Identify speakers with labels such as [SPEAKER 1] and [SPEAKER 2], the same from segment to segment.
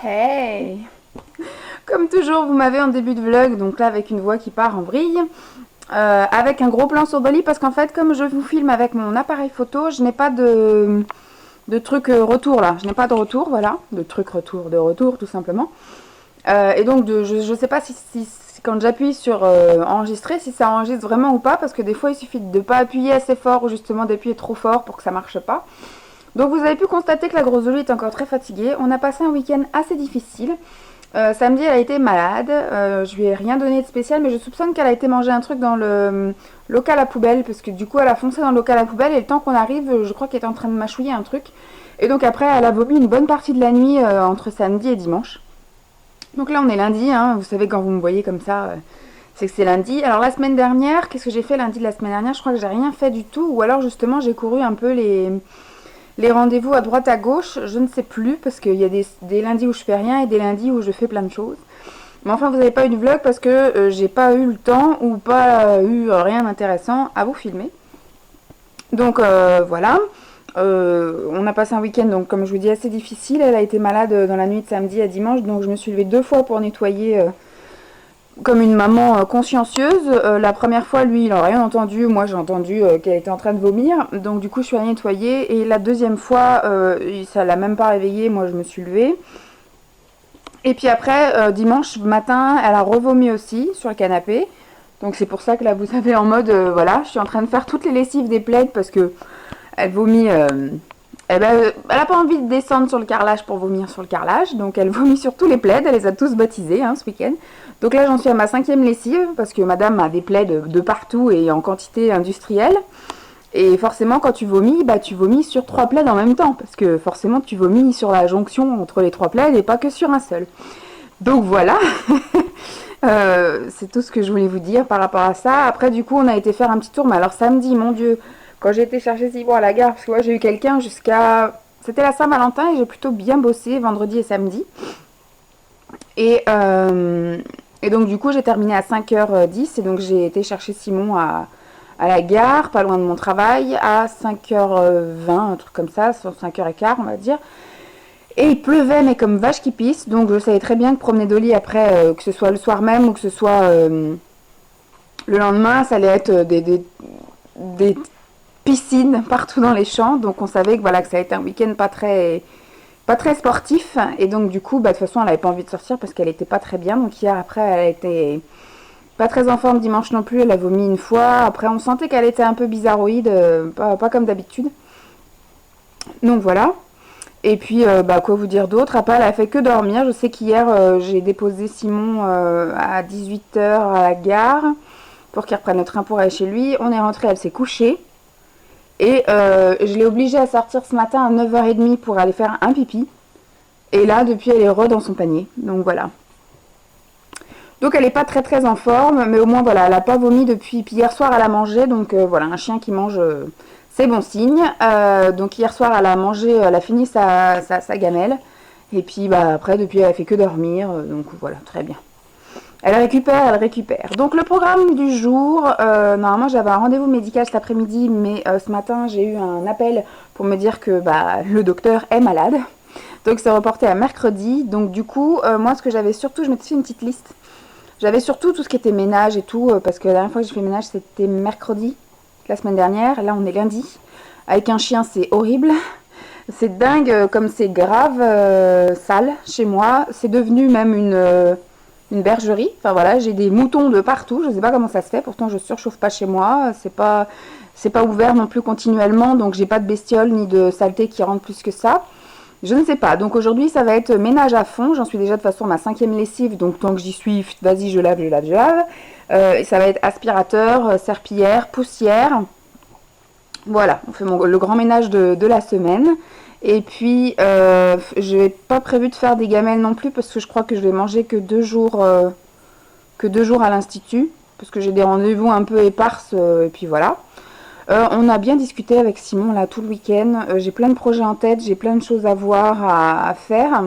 [SPEAKER 1] Hey! Comme toujours, vous m'avez en début de vlog, donc là avec une voix qui part en vrille, avec un gros plan sur Dolly, parce qu'en fait, comme je vous filme avec mon appareil photo, je n'ai pas de truc retour là, je n'ai pas de retour, voilà, de truc retour, de retour tout simplement. Et donc je sais pas si quand j'appuie sur enregistrer, si ça enregistre vraiment ou pas, parce que des fois il suffit de ne pas appuyer assez fort ou justement d'appuyer trop fort pour que ça marche pas. Donc vous avez pu constater que la grosse Dolly est encore très fatiguée. On a passé un week-end assez difficile. Samedi, elle a été malade. Je lui ai rien donné de spécial, mais je soupçonne qu'elle a été manger un truc dans le local à poubelle, parce que du coup, elle a foncé dans le local à poubelle, et le temps qu'on arrive, je crois qu'elle était en train de mâchouiller un truc. Et donc après, elle a vomi une bonne partie de la nuit entre samedi et dimanche. Donc là, on est lundi, hein, vous savez, quand vous me voyez comme ça, c'est que c'est lundi. Alors la semaine dernière, qu'est-ce que j'ai fait lundi de la semaine dernière? Je crois que j'ai rien fait du tout, ou alors justement, j'ai couru un peu les rendez-vous à droite à gauche, je ne sais plus, parce qu'il y a des lundis où je fais rien et des lundis où je fais plein de choses. Mais enfin, vous n'avez pas eu de vlog parce que j'ai pas eu le temps ou pas eu rien d'intéressant à vous filmer. Donc voilà. On a passé un week-end, donc comme je vous dis, assez difficile. Elle a été malade dans la nuit de samedi à dimanche, donc je me suis levée 2 fois pour nettoyer comme une maman consciencieuse. La première fois, lui, il n'a rien entendu. Moi, j'ai entendu qu'elle était en train de vomir. Donc, du coup, je suis allée nettoyer. Et la deuxième fois, ça l'a même pas réveillée. Moi, je me suis levée. Et puis après, dimanche matin, elle a revomi aussi sur le canapé. Donc, c'est pour ça que là, vous savez, en mode, voilà, je suis en train de faire toutes les lessives des plaids parce que elle vomit. Elle n'a pas envie de descendre sur le carrelage pour vomir sur le carrelage, donc elle vomit sur tous les plaids, elle les a tous baptisés ce week-end. Donc là j'en suis à ma 5e lessive, parce que madame a des plaids de partout et en quantité industrielle. Et forcément quand tu vomis sur 3 plaids en même temps, parce que forcément tu vomis sur la jonction entre les 3 plaids et pas que sur un seul. Donc voilà, c'est tout ce que je voulais vous dire par rapport à ça. Après du coup on a été faire un petit tour, mais alors samedi, mon Dieu, quand j'ai été chercher Simon à la gare, parce que moi j'ai eu quelqu'un jusqu'à... C'était la Saint-Valentin et j'ai plutôt bien bossé vendredi et samedi. Et, donc du coup j'ai terminé à 5h10 et donc j'ai été chercher Simon à la gare, pas loin de mon travail, à 5h20, un truc comme ça, 5h15 on va dire. Et il pleuvait mais comme vache qui pisse, donc je savais très bien que promener Dolly après, que ce soit le soir même ou que ce soit le lendemain, ça allait être des piscine partout dans les champs, donc on savait que voilà que ça a été un week-end pas très sportif, et donc du coup de toute façon elle avait pas envie de sortir parce qu'elle était pas très bien. Donc hier après elle a été pas très en forme, dimanche non plus, elle a vomi une fois. Après on sentait qu'elle était un peu bizarroïde, pas comme d'habitude. Donc voilà. Et puis quoi vous dire d'autre? Après elle a fait que dormir. Je sais qu'hier j'ai déposé Simon à 18h à la gare pour qu'il reprenne le train pour aller chez lui. On est rentré, elle s'est couchée. Et je l'ai obligée à sortir ce matin à 9h30 pour aller faire un pipi. Et là, depuis, elle est dans son panier. Donc voilà. Donc elle n'est pas très très en forme, mais au moins voilà, elle n'a pas vomi depuis. Puis hier soir, elle a mangé. Donc voilà, un chien qui mange, c'est bon signe. Donc hier soir, elle a mangé, elle a fini sa gamelle. Et puis après, depuis, elle a fait que dormir. Donc voilà, très bien. Elle récupère. Donc le programme du jour, normalement j'avais un rendez-vous médical cet après-midi, mais ce matin j'ai eu un appel pour me dire que le docteur est malade. Donc c'est reporté à mercredi. Donc du coup, moi ce que j'avais surtout, je m'étais fait une petite liste. J'avais surtout tout ce qui était ménage et tout, parce que la dernière fois que j'ai fait ménage c'était mercredi, la semaine dernière. Là on est lundi. Avec un chien c'est horrible. C'est dingue comme c'est grave sale chez moi. C'est devenu même une bergerie. Enfin voilà, j'ai des moutons de partout. Je sais pas comment ça se fait. Pourtant, je surchauffe pas chez moi. C'est pas ouvert non plus continuellement. Donc, j'ai pas de bestioles ni de saleté qui rentrent plus que ça. Je ne sais pas. Donc, aujourd'hui, ça va être ménage à fond. J'en suis déjà de toute façon à ma 5e lessive. Donc, tant que j'y suis, vas-y, je lave. Et ça va être aspirateur, serpillière, poussière. Voilà, on fait le grand ménage de la semaine. Et puis, je n'ai pas prévu de faire des gamelles non plus parce que je crois que je vais manger que 2 jours à l'institut. Parce que j'ai des rendez-vous un peu éparses et puis voilà. On a bien discuté avec Simon là tout le week-end. J'ai plein de projets en tête, j'ai plein de choses à voir, à faire.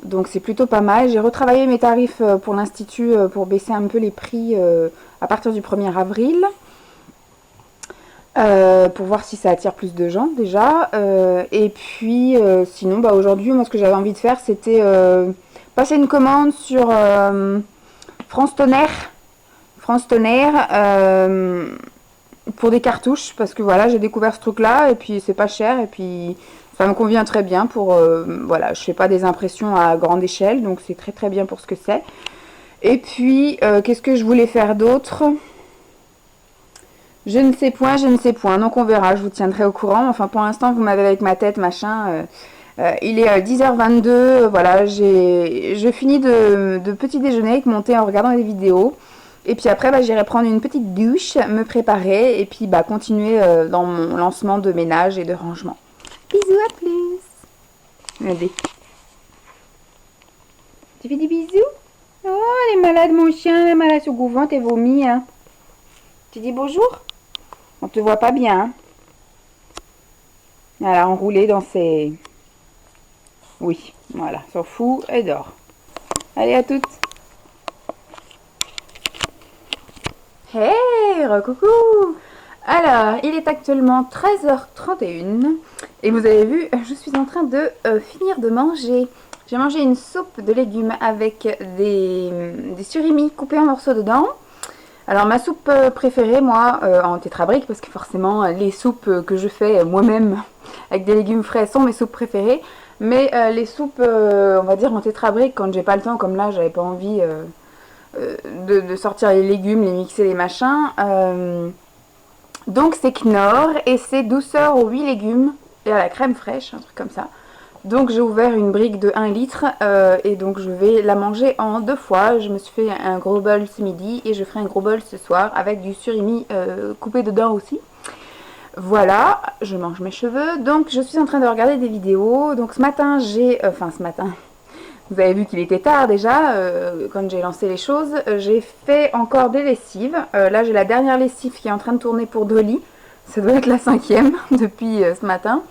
[SPEAKER 1] Donc c'est plutôt pas mal. J'ai retravaillé mes tarifs pour l'institut pour baisser un peu les prix à partir du 1er avril. pour voir si ça attire plus de gens déjà. Et puis sinon, bah, aujourd'hui, moi ce que j'avais envie de faire, c'était passer une commande sur France Tonnerre. France Tonnerre pour des cartouches, parce que voilà, j'ai découvert ce truc-là, et puis c'est pas cher, et puis ça me convient très bien pour... voilà, je fais pas des impressions à grande échelle, donc c'est très très bien pour ce que c'est. Et puis, qu'est-ce que je voulais faire d'autre? Je ne sais point, je ne sais point. Donc on verra, je vous tiendrai au courant. Enfin pour l'instant vous m'avez avec ma tête, machin. Il est 10h22, voilà, je finis de petit déjeuner avec mon thé en regardant des vidéos. Et puis après bah, j'irai prendre une petite douche, me préparer et puis bah, continuer dans mon lancement de ménage et de rangement. Bisous, à plus. Regardez. Tu fais des bisous? Oh, elle est malade mon chien, elle est malade au gouvent, t'es vomi. Hein. Tu dis bonjour? On te voit pas bien. Hein. Elle a enroulé dans ses... Oui, voilà, s'en fout, elle dort. Allez, à toutes. Hey, coucou. Alors, il est actuellement 13h31 et vous avez vu, je suis en train de finir de manger. J'ai mangé une soupe de légumes avec des surimi coupés en morceaux dedans. Alors ma soupe préférée, moi, en tétrabrique, parce que forcément les soupes que je fais moi-même avec des légumes frais sont mes soupes préférées. Mais les soupes, on va dire en tétrabrique, quand j'ai pas le temps, comme là, j'avais pas envie de sortir les légumes, les mixer, les machins. Donc c'est Knorr et c'est douceur aux 8 légumes et à la crème fraîche, un truc comme ça. Donc j'ai ouvert une brique de 1 litre et donc je vais la manger en 2 fois. Je me suis fait un gros bol ce midi et je ferai un gros bol ce soir avec du surimi coupé dedans aussi. Voilà, je mange mes cheveux. Donc je suis en train de regarder des vidéos. Donc ce matin ce matin, vous avez vu qu'il était tard déjà quand j'ai lancé les choses. J'ai fait encore des lessives. Là j'ai la dernière lessive qui est en train de tourner pour Dolly. Ça doit être la 5e depuis ce matin.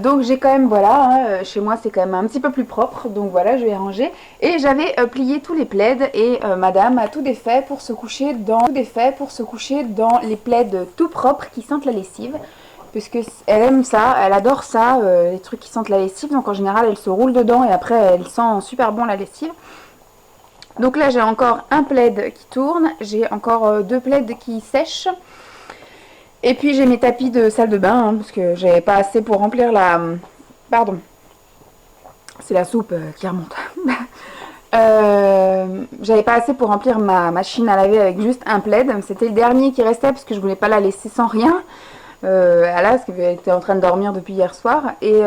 [SPEAKER 1] Donc j'ai quand même, voilà, hein, chez moi c'est quand même un petit peu plus propre, donc voilà, je vais ranger. Et j'avais plié tous les plaids et madame a tout défait pour se coucher dans les plaids tout propres qui sentent la lessive. Puisque elle aime ça, elle adore ça, les trucs qui sentent la lessive, donc en général elle se roule dedans et après elle sent super bon la lessive. Donc là j'ai encore un plaid qui tourne, j'ai encore 2 plaids qui sèchent. Et puis j'ai mes tapis de salle de bain, hein, parce que j'avais pas assez pour remplir la... Pardon. C'est la soupe qui remonte. J'avais pas assez pour remplir ma machine à laver avec juste un plaid. C'était le dernier qui restait parce que je voulais pas la laisser sans rien. Parce qu'elle était en train de dormir depuis hier soir. Et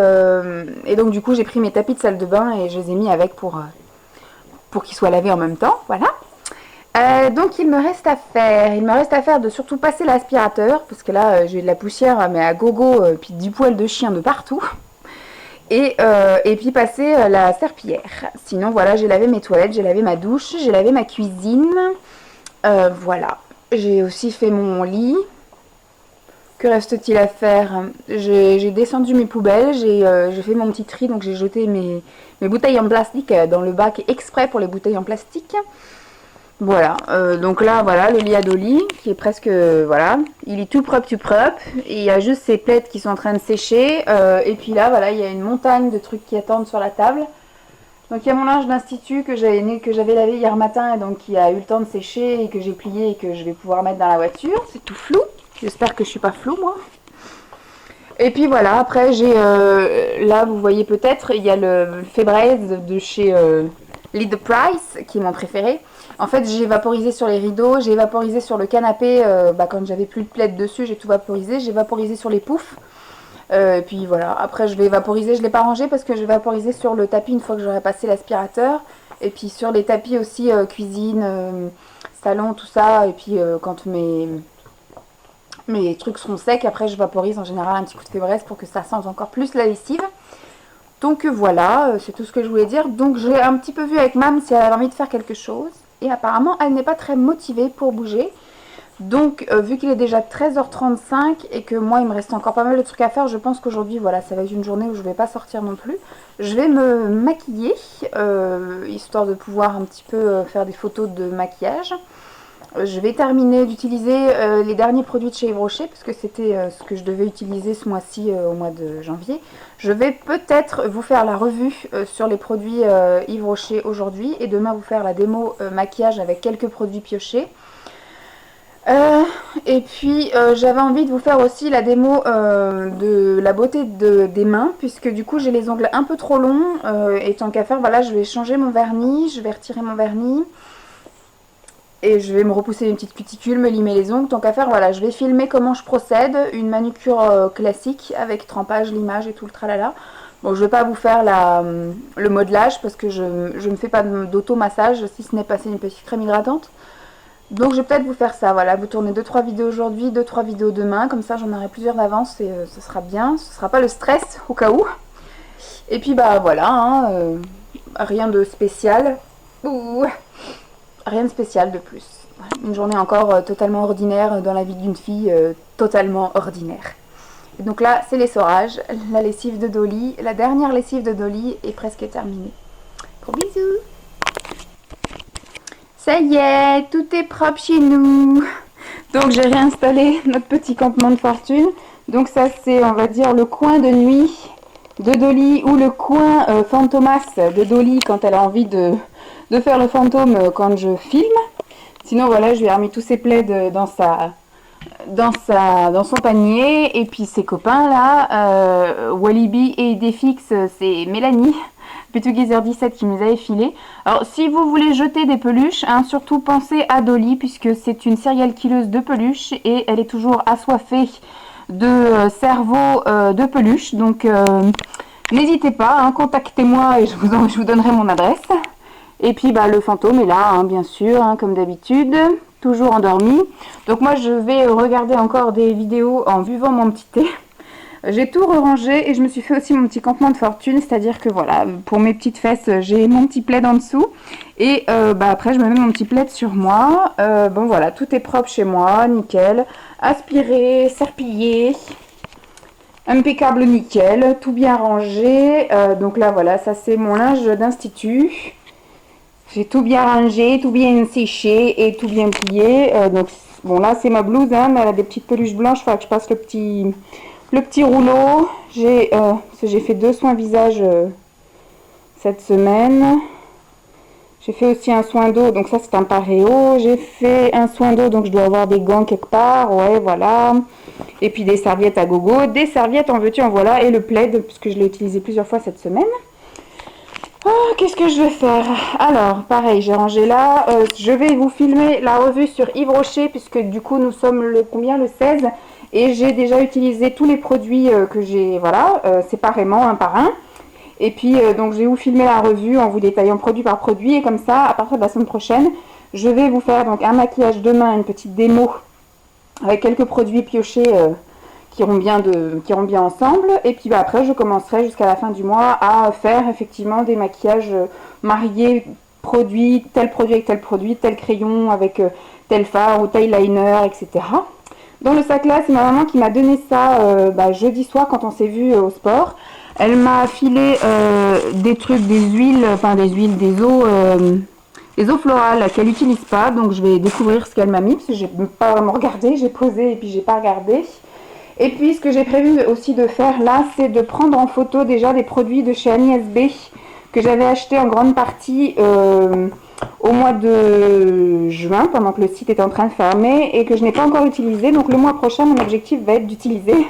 [SPEAKER 1] donc du coup j'ai pris mes tapis de salle de bain et je les ai mis avec pour qu'ils soient lavés en même temps. Voilà. Donc il me reste à faire de surtout passer l'aspirateur parce que là j'ai de la poussière mais à gogo puis du poil de chien de partout et puis passer la serpillière. Sinon voilà, j'ai lavé mes toilettes, j'ai lavé ma douche, j'ai lavé ma cuisine, voilà, j'ai aussi fait mon lit. Que reste-t-il à faire? J'ai descendu mes poubelles, j'ai fait mon petit tri, donc j'ai jeté mes bouteilles en plastique dans le bac exprès pour les bouteilles en plastique. Voilà, donc là, voilà, le lit à Dolly, qui est presque, voilà, il est tout propre, et il y a juste ces plaids qui sont en train de sécher, et puis là, voilà, il y a une montagne de trucs qui attendent sur la table. Donc il y a mon linge d'institut que j'avais lavé hier matin, et donc qui a eu le temps de sécher, et que j'ai plié, et que je vais pouvoir mettre dans la voiture, c'est tout flou, j'espère que je suis pas floue, moi. Et puis voilà, après j'ai, là, vous voyez peut-être, il y a le Febreze de chez Lead the Price, qui est mon préféré. En fait, j'ai vaporisé sur les rideaux, j'ai vaporisé sur le canapé, quand j'avais plus de plaid dessus, j'ai tout vaporisé. J'ai vaporisé sur les poufs. Et puis voilà, après je vais vaporiser, je l'ai pas rangé parce que je vais vaporiser sur le tapis une fois que j'aurai passé l'aspirateur. Et puis sur les tapis aussi, cuisine, salon, tout ça. Et puis quand mes trucs seront secs, après je vaporise en général un petit coup de fébreze pour que ça sente encore plus la lessive. Donc voilà, c'est tout ce que je voulais dire. Donc j'ai un petit peu vu avec Mam si elle avait envie de faire quelque chose. Et apparemment, elle n'est pas très motivée pour bouger. Donc, vu qu'il est déjà 13h35 et que moi, il me reste encore pas mal de trucs à faire, je pense qu'aujourd'hui, voilà, ça va être une journée où je ne vais pas sortir non plus. Je vais me maquiller, histoire de pouvoir un petit peu faire des photos de maquillage. Je vais terminer d'utiliser les derniers produits de chez Yves Rocher, parce que c'était ce que je devais utiliser ce mois-ci, au mois de janvier. Je vais peut-être vous faire la revue sur les produits Yves Rocher aujourd'hui, et demain vous faire la démo maquillage avec quelques produits piochés. Et puis j'avais envie de vous faire aussi la démo de la beauté des mains, puisque du coup j'ai les ongles un peu trop longs, et tant qu'à faire, voilà, je vais changer mon vernis, je vais retirer mon vernis. Et je vais me repousser une petite cuticule, me limer les ongles. Tant qu'à faire, voilà, je vais filmer comment je procède. Une manucure classique avec trempage, limage et tout le tralala. Bon, je ne vais pas vous faire le modelage parce que je ne fais pas d'auto-massage si ce n'est passer une petite crème hydratante. Donc je vais peut-être vous faire ça, voilà, vous tournez 2-3 vidéos aujourd'hui, 2-3 vidéos demain. Comme ça, j'en aurai plusieurs d'avance et ce sera bien. Ce ne sera pas le stress au cas où. Et puis, bah voilà, hein, rien de spécial. Ouh. Rien de spécial de plus. Une journée encore totalement ordinaire dans la vie d'une fille totalement ordinaire. Et donc là, c'est l'essorage, la lessive de Dolly. La dernière lessive de Dolly est presque terminée. Gros bisous. Ça y est, tout est propre chez nous. Donc j'ai réinstallé notre petit campement de fortune. Donc ça c'est, on va dire, le coin de nuit de Dolly ou le coin fantomas de Dolly quand elle a envie de faire le fantôme quand je filme. Sinon voilà, je lui ai remis tous ses plaids dans son panier. Et puis ses copains là, Walibi et Idéfix, c'est Mélanie, Putugazer 17 qui nous avait filé. Alors si vous voulez jeter des peluches, hein, surtout pensez à Dolly puisque c'est une serial killeuse de peluches et elle est toujours assoiffée de cerveau de peluche. Donc n'hésitez pas, hein, contactez-moi et je vous donnerai mon adresse. Et puis bah, le fantôme est là, hein, bien sûr, hein, comme d'habitude, toujours endormi. Donc moi je vais regarder encore des vidéos en buvant mon petit thé. J'ai tout rangé et je me suis fait aussi mon petit campement de fortune, c'est-à-dire que voilà, pour mes petites fesses, j'ai mon petit plaid en dessous. Et bah, après je me mets mon petit plaid sur moi. Bon voilà, tout est propre chez moi, nickel. Aspiré, serpillé. Impeccable nickel, tout bien rangé. Donc là voilà, ça c'est mon linge d'institut. J'ai tout bien rangé, tout bien séché et tout bien plié. Donc bon là c'est ma blouse, hein, mais elle a des petites peluches blanches. Il faudra que je passe le petit rouleau. J'ai fait 2 soins visage cette semaine. J'ai fait aussi un soin d'eau, donc ça c'est un paréo. J'ai fait un soin d'eau, donc je dois avoir des gants quelque part. Ouais, voilà. Et puis des serviettes à gogo. Des serviettes en veux-tu, en voilà. Et le plaid, puisque je l'ai utilisé plusieurs fois cette semaine. Oh, qu'est-ce que je vais faire? Alors, pareil, j'ai rangé là. Je vais vous filmer la revue sur Yves Rocher, puisque du coup, nous sommes le 16. Et j'ai déjà utilisé tous les produits que j'ai, voilà, séparément, un par un. Et puis, donc, je vais vous filmer la revue en vous détaillant produit par produit. Et comme ça, à partir de la semaine prochaine, je vais vous faire donc un maquillage demain, une petite démo avec quelques produits piochés qui iront bien ensemble. Et puis bah, après, je commencerai jusqu'à la fin du mois à faire effectivement des maquillages mariés, tel produit avec tel produit, tel crayon avec tel fard ou tel liner, etc. Dans le sac là, c'est ma maman qui m'a donné ça jeudi soir quand on s'est vu au sport. Elle m'a filé des trucs, des huiles, des eaux florales qu'elle n'utilise pas. Donc je vais découvrir ce qu'elle m'a mis parce que j'ai pas vraiment regardé, j'ai posé et puis j'ai pas regardé. Et puis ce que j'ai prévu aussi de faire là, c'est de prendre en photo déjà des produits de chez Agnès B que j'avais acheté en grande partie au mois de juin, pendant que le site était en train de fermer et que je n'ai pas encore utilisé. Donc le mois prochain, mon objectif va être d'utiliser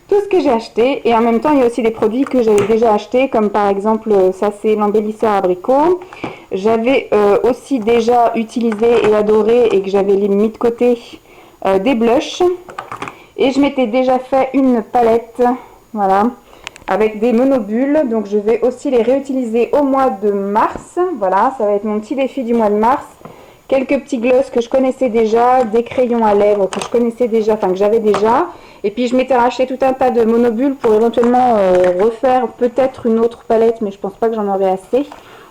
[SPEAKER 1] tout ce que j'ai acheté. Et en même temps, il y a aussi des produits que j'avais déjà achetés, comme par exemple, ça c'est l'embellisseur abricot. J'avais aussi déjà utilisé et adoré et que j'avais mis de côté des blushs. Et je m'étais déjà fait une palette, voilà, avec des monobulles. Donc je vais aussi les réutiliser au mois de mars. Voilà, ça va être mon petit défi du mois de mars. Quelques petits gloss que je connaissais déjà, des crayons à lèvres que je connaissais déjà, enfin que j'avais déjà. Et puis je m'étais racheté tout un tas de monobulles pour éventuellement refaire peut-être une autre palette, mais je pense pas que j'en aurai assez.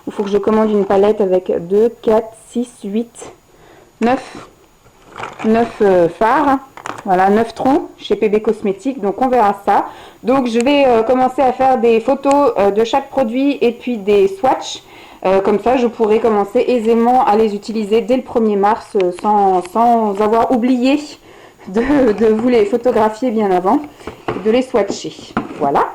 [SPEAKER 1] Il faut que je commande une palette avec 2, 4, 6, 8, 9 fards. Voilà, 9 troncs chez PB Cosmétiques, donc on verra ça. Donc je vais commencer à faire des photos de chaque produit et puis des swatchs Comme ça, je pourrais commencer aisément à les utiliser dès le 1er mars sans avoir oublié de vous les photographier bien avant et de les swatcher. Voilà.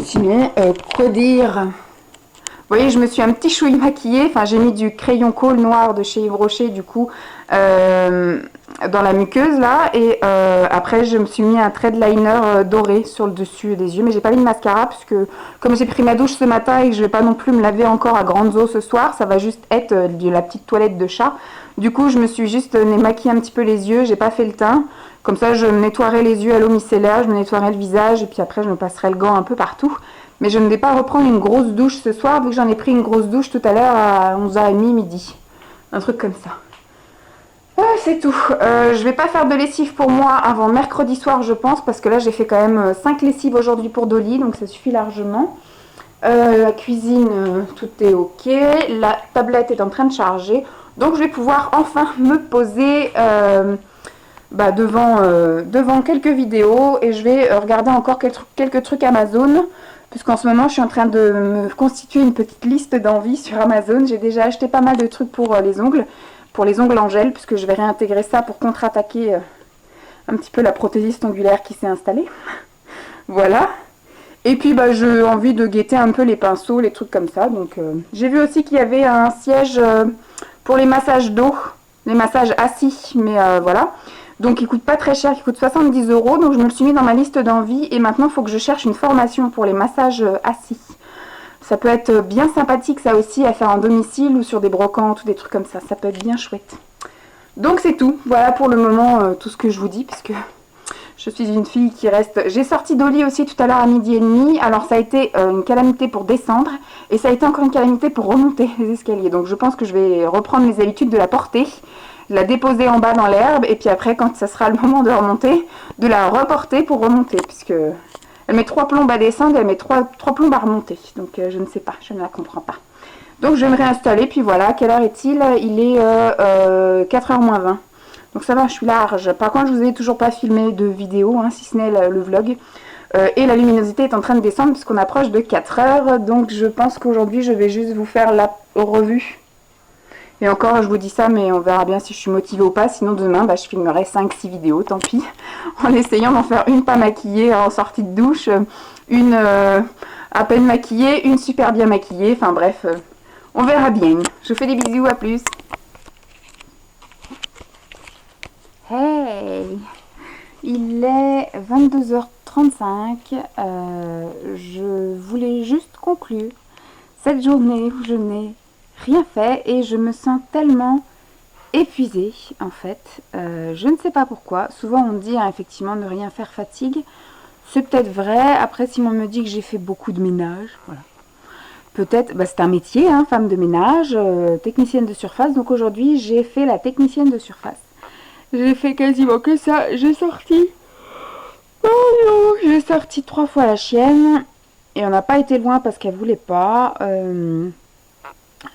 [SPEAKER 1] Sinon, quoi dire? Vous voyez, je me suis un petit chouille maquillée. Enfin, j'ai mis du crayon colle noir de chez Yves Rocher, du coup, dans la muqueuse, là. Et après, je me suis mis un trait de liner doré sur le dessus des yeux. Mais j'ai pas mis de mascara, parce que comme j'ai pris ma douche ce matin et que je vais pas non plus me laver encore à grandes eaux ce soir, ça va juste être de la petite toilette de chat. Du coup, je me suis juste maquillé un petit peu les yeux. J'ai pas fait le teint. Comme ça, je me nettoierai les yeux à l'eau micellaire, je me nettoierai le visage. Et puis après, je me passerai le gant un peu partout. Mais je ne vais pas reprendre une grosse douche ce soir, vu que j'en ai pris une grosse douche tout à l'heure à 11h30 midi. Un truc comme ça. C'est tout. Je vais pas faire de lessive pour moi avant mercredi soir, je pense, parce que là, j'ai fait quand même 5 lessives aujourd'hui pour Dolly, donc ça suffit largement. La cuisine, tout est ok. La tablette est en train de charger. Donc, je vais pouvoir enfin me poser devant quelques vidéos et je vais regarder encore quelques trucs Amazon. Puisqu'en ce moment, je suis en train de me constituer une petite liste d'envies sur Amazon. J'ai déjà acheté pas mal de trucs pour les ongles en gel, puisque je vais réintégrer ça pour contre-attaquer un petit peu la prothésiste ongulaire qui s'est installée. Voilà. Et puis, j'ai envie de guetter un peu les pinceaux, les trucs comme ça. Donc, j'ai vu aussi qu'il y avait un siège pour les massages dos, les massages assis, mais voilà. Donc il coûte pas très cher, il coûte 70 €. Donc je me le suis mis dans ma liste d'envie. Et maintenant il faut que je cherche une formation pour les massages assis. Ça peut être bien sympathique ça aussi à faire en domicile ou sur des brocantes ou des trucs comme ça. Ça peut être bien chouette. Donc c'est tout. Voilà pour le moment tout ce que je vous dis. Puisque je suis une fille qui reste... J'ai sorti Dolly aussi tout à l'heure à 12h30. Alors ça a été une calamité pour descendre. Et ça a été encore une calamité pour remonter les escaliers. Donc je pense que je vais reprendre mes habitudes de la porter, la déposer en bas dans l'herbe, et puis après, quand ça sera le moment de remonter, de la reporter pour remonter, puisque elle met 3 plombes à descendre, elle met 3 plombes à remonter. Donc je ne sais pas, je ne la comprends pas. Donc je vais me réinstaller, puis voilà. Quelle heure est-il? Il est 4h moins 20. Donc ça va, je suis large. Par contre, je vous ai toujours pas filmé de vidéo, hein, si ce n'est le vlog. Et la luminosité est en train de descendre puisqu'on approche de 4h. Donc je pense qu'aujourd'hui, je vais juste vous faire la revue. Et encore, je vous dis ça, mais on verra bien si je suis motivée ou pas. Sinon, demain, je filmerai 5-6 vidéos, tant pis. En essayant d'en faire une pas maquillée en sortie de douche, une à peine maquillée, une super bien maquillée. Enfin bref, on verra bien. Je vous fais des bisous, à plus. Hey! Il est 22h35. Je voulais juste conclure cette journée où je n'ai rien fait et je me sens tellement épuisée en fait. Je ne sais pas pourquoi. Souvent on dit effectivement ne rien faire fatigue. C'est peut-être vrai. Après, si on me dit que j'ai fait beaucoup de ménage, voilà. Peut-être, c'est un métier, hein, femme de ménage, technicienne de surface. Donc aujourd'hui, j'ai fait la technicienne de surface. J'ai fait quasiment que ça. J'ai sorti 3 fois la chienne. Et on n'a pas été loin parce qu'elle voulait pas.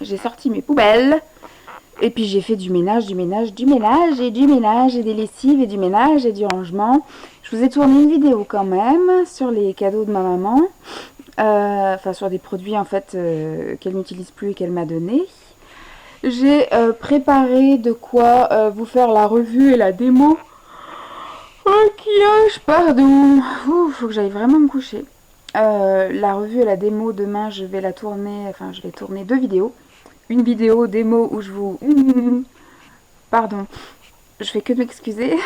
[SPEAKER 1] J'ai sorti mes poubelles. Et puis j'ai fait du ménage, et des lessives, et du ménage, et du rangement. Je vous ai tourné une vidéo quand même sur les cadeaux de ma maman. Enfin sur des produits en fait qu'elle n'utilise plus et qu'elle m'a donné. J'ai préparé de quoi vous faire la revue et la démo. Maquillage, pardon. Faut que j'aille vraiment me coucher. La revue et la démo, demain, je vais tourner 2 vidéos. Une vidéo démo où je vous... Pardon, je fais que m'excuser.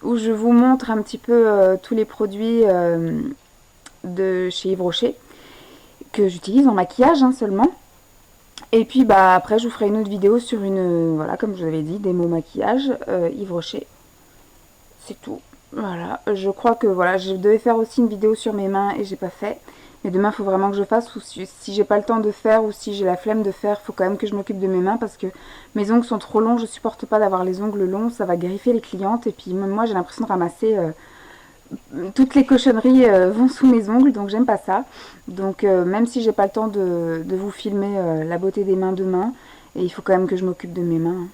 [SPEAKER 1] Où je vous montre un petit peu tous les produits de chez Yves Rocher que j'utilise en maquillage seulement. Et puis après je vous ferai une autre vidéo sur voilà, comme je vous avais dit, démo maquillage Yves Rocher. C'est tout. Voilà, je crois que voilà, je devais faire aussi une vidéo sur mes mains et j'ai pas fait. Mais demain, il faut vraiment que je fasse, ou si j'ai pas le temps de faire, ou si j'ai la flemme de faire, il faut quand même que je m'occupe de mes mains parce que mes ongles sont trop longs, je supporte pas d'avoir les ongles longs, ça va griffer les clientes et puis même moi j'ai l'impression de ramasser toutes les cochonneries vont sous mes ongles, donc j'aime pas ça. Donc même si j'ai pas le temps de vous filmer la beauté des mains demain, et il faut quand même que je m'occupe de mes mains,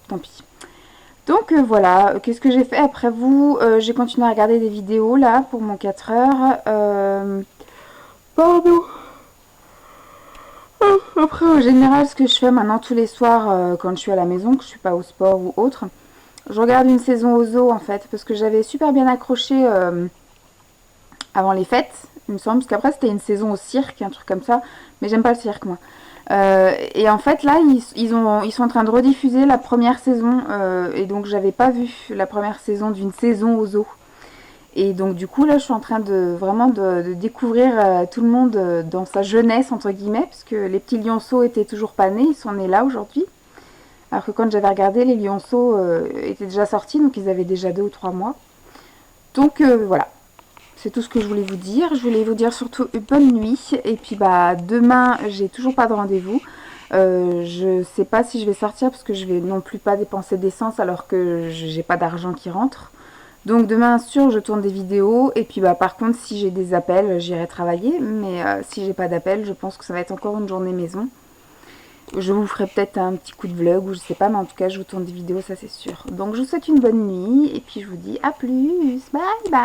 [SPEAKER 1] tant pis. Donc voilà, qu'est-ce que j'ai fait après vous? J'ai continué à regarder des vidéos là pour mon 4 heures. Pardon. Après, en général, ce que je fais maintenant tous les soirs quand je suis à la maison, que je suis pas au sport ou autre, je regarde une saison au zoo en fait, parce que j'avais super bien accroché avant les fêtes, il me semble, parce qu'après c'était une saison au cirque, un truc comme ça, mais j'aime pas le cirque moi. Et en fait là, ils sont en train de rediffuser la première saison, et donc j'avais pas vu la première saison d'une saison au zoo. Et donc du coup là je suis en train de vraiment de découvrir tout le monde dans sa jeunesse entre guillemets, puisque les petits lionceaux étaient toujours pas nés, ils sont nés là aujourd'hui. Alors que quand j'avais regardé, les lionceaux étaient déjà sortis, donc ils avaient déjà 2 ou 3 mois. Donc voilà, c'est tout ce que je voulais vous dire. Je voulais vous dire surtout une bonne nuit. Et puis bah demain, j'ai toujours pas de rendez-vous. Je sais pas si je vais sortir parce que je vais non plus pas dépenser d'essence alors que j'ai pas d'argent qui rentre. Donc demain sûr je tourne des vidéos et puis bah par contre si j'ai des appels j'irai travailler mais si j'ai pas d'appels je pense que ça va être encore une journée maison. Je vous ferai peut-être un petit coup de vlog ou je sais pas mais en tout cas je vous tourne des vidéos ça c'est sûr. Donc je vous souhaite une bonne nuit et puis je vous dis à plus, bye bye.